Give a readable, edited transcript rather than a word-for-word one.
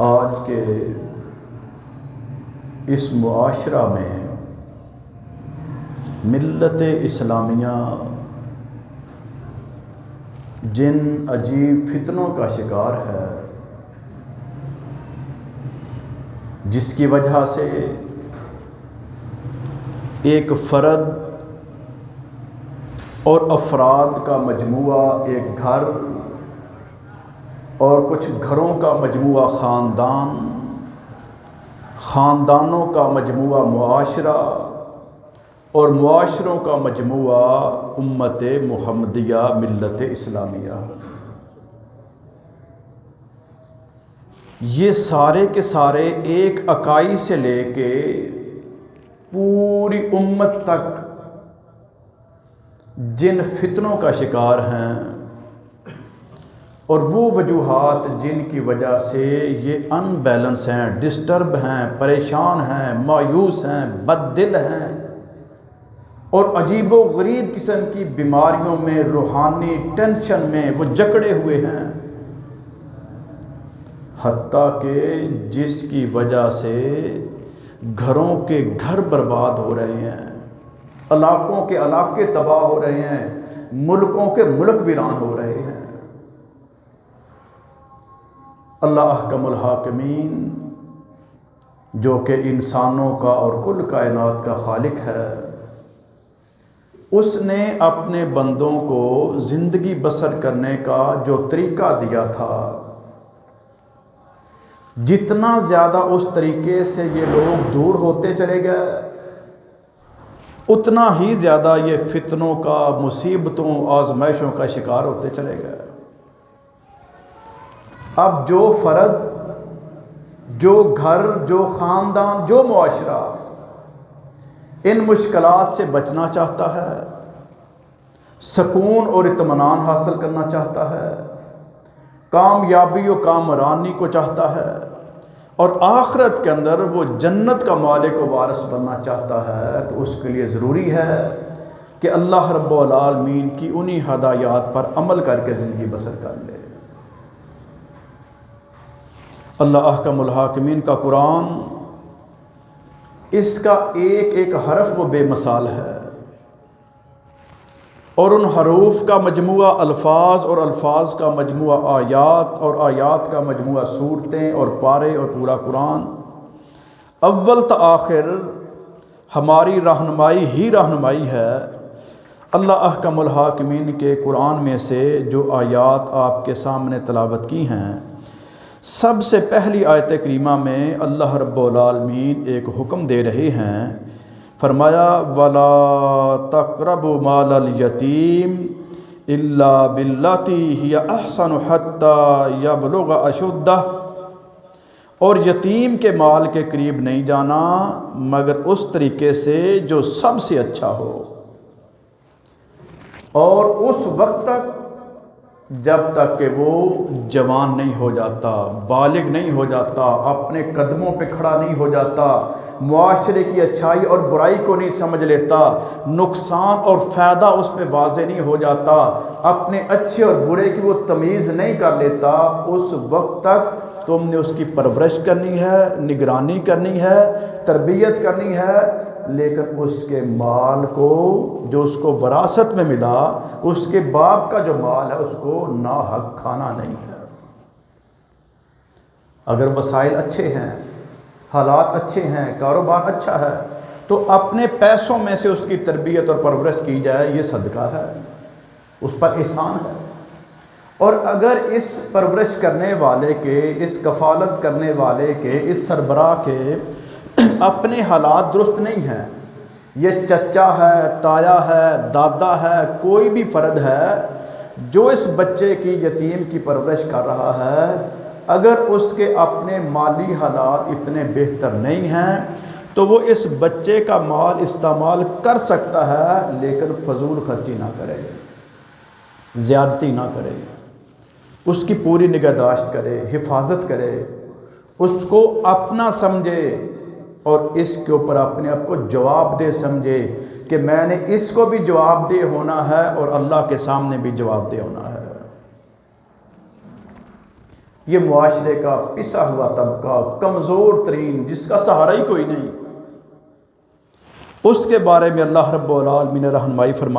آج کے اس معاشرہ میں ملت اسلامیہ جن عجیب فتنوں کا شکار ہے، جس کی وجہ سے ایک فرد اور افراد کا مجموعہ ایک گھر اور کچھ گھروں کا مجموعہ خاندان، خاندانوں کا مجموعہ معاشرہ اور معاشروں کا مجموعہ امت محمدیہ ملت اسلامیہ، یہ سارے کے سارے ایک اکائی سے لے کے پوری امت تک جن فتنوں کا شکار ہیں اور وہ وجوہات جن کی وجہ سے یہ ان بیلنس ہیں، ڈسٹرب ہیں، پریشان ہیں، مایوس ہیں، بد دل ہیں اور عجیب و غریب قسم کی بیماریوں میں، روحانی ٹینشن میں وہ جکڑے ہوئے ہیں، حتیٰ کہ جس کی وجہ سے گھروں کے گھر برباد ہو رہے ہیں، علاقوں کے علاقے تباہ ہو رہے ہیں، ملکوں کے ملک ویران ہو رہے ہیں۔ اللہ احکم الحاکمین جو کہ انسانوں کا اور کل کائنات کا خالق ہے، اس نے اپنے بندوں کو زندگی بسر کرنے کا جو طریقہ دیا تھا، جتنا زیادہ اس طریقے سے یہ لوگ دور ہوتے چلے گئے، اتنا ہی زیادہ یہ فتنوں کا، مصیبتوں، آزمائشوں کا شکار ہوتے چلے گئے۔ اب جو فرد، جو گھر، جو خاندان، جو معاشرہ ان مشکلات سے بچنا چاہتا ہے، سکون اور اطمینان حاصل کرنا چاہتا ہے، کامیابی و کامرانی کو چاہتا ہے اور آخرت کے اندر وہ جنت کا مالک و وارث بننا چاہتا ہے، تو اس کے لیے ضروری ہے کہ اللہ رب العالمین کی انہی ہدایات پر عمل کر کے زندگی بسر کر لے۔ اللہ احکم الحاکمین کا قرآن، اس کا ایک ایک حرف وہ بے مثال ہے اور ان حروف کا مجموعہ الفاظ اور الفاظ کا مجموعہ آیات اور آیات کا مجموعہ سورتیں اور پارے اور پورا قرآن اول تا آخر ہماری رہنمائی ہی رہنمائی ہے۔ اللہ احکم الحاکمین کے قرآن میں سے جو آیات آپ کے سامنے تلاوت کی ہیں، سب سے پہلی آیت کریمہ میں اللہ رب العالمین ایک حکم دے رہے ہیں، فرمایا وَلَا تَقْرَبُوا مَالَ الْيَتِيمِ إِلَّا بِالَّتِي هِيَ أَحْسَنُ حَتَّى يَبْلُغَ أَشُدَّهُ، اور یتیم کے مال کے قریب نہیں جانا مگر اس طریقے سے جو سب سے اچھا ہو، اور اس وقت تک جب تک کہ وہ جوان نہیں ہو جاتا، بالغ نہیں ہو جاتا، اپنے قدموں پہ کھڑا نہیں ہو جاتا، معاشرے کی اچھائی اور برائی کو نہیں سمجھ لیتا، نقصان اور فائدہ اس پہ واضح نہیں ہو جاتا، اپنے اچھے اور برے کی وہ تمیز نہیں کر لیتا، اس وقت تک تم نے اس کی پرورش کرنی ہے، نگرانی کرنی ہے، تربیت کرنی ہے، لیکن اس کے مال کو جو اس کو وراثت میں ملا، اس کے باپ کا جو مال ہے، اس کو ناحق کھانا نہیں ہے۔ اگر وسائل اچھے ہیں، حالات اچھے ہیں، کاروبار اچھا ہے، تو اپنے پیسوں میں سے اس کی تربیت اور پرورش کی جائے، یہ صدقہ ہے، اس پر احسان ہے۔ اور اگر اس پرورش کرنے والے کے، اس کفالت کرنے والے کے، اس سربراہ کے اپنے حالات درست نہیں ہیں، یہ چچا ہے، تایا ہے، دادا ہے، کوئی بھی فرد ہے جو اس بچے کی، یتیم کی پرورش کر رہا ہے، اگر اس کے اپنے مالی حالات اتنے بہتر نہیں ہیں تو وہ اس بچے کا مال استعمال کر سکتا ہے، لیکن فضول خرچی نہ کرے، زیادتی نہ کرے، اس کی پوری نگہداشت کرے، حفاظت کرے، اس کو اپنا سمجھے اور اس کے اوپر اپنے آپ کو جواب دہ سمجھے کہ میں نے اس کو بھی جواب دہ ہونا ہے اور اللہ کے سامنے بھی جواب دہ ہونا ہے۔ یہ معاشرے کا پسا ہوا طبقہ، کمزور ترین، جس کا سہارا ہی کوئی نہیں، اس کے بارے میں اللہ رب العالمین نے رہنمائی فرمائی۔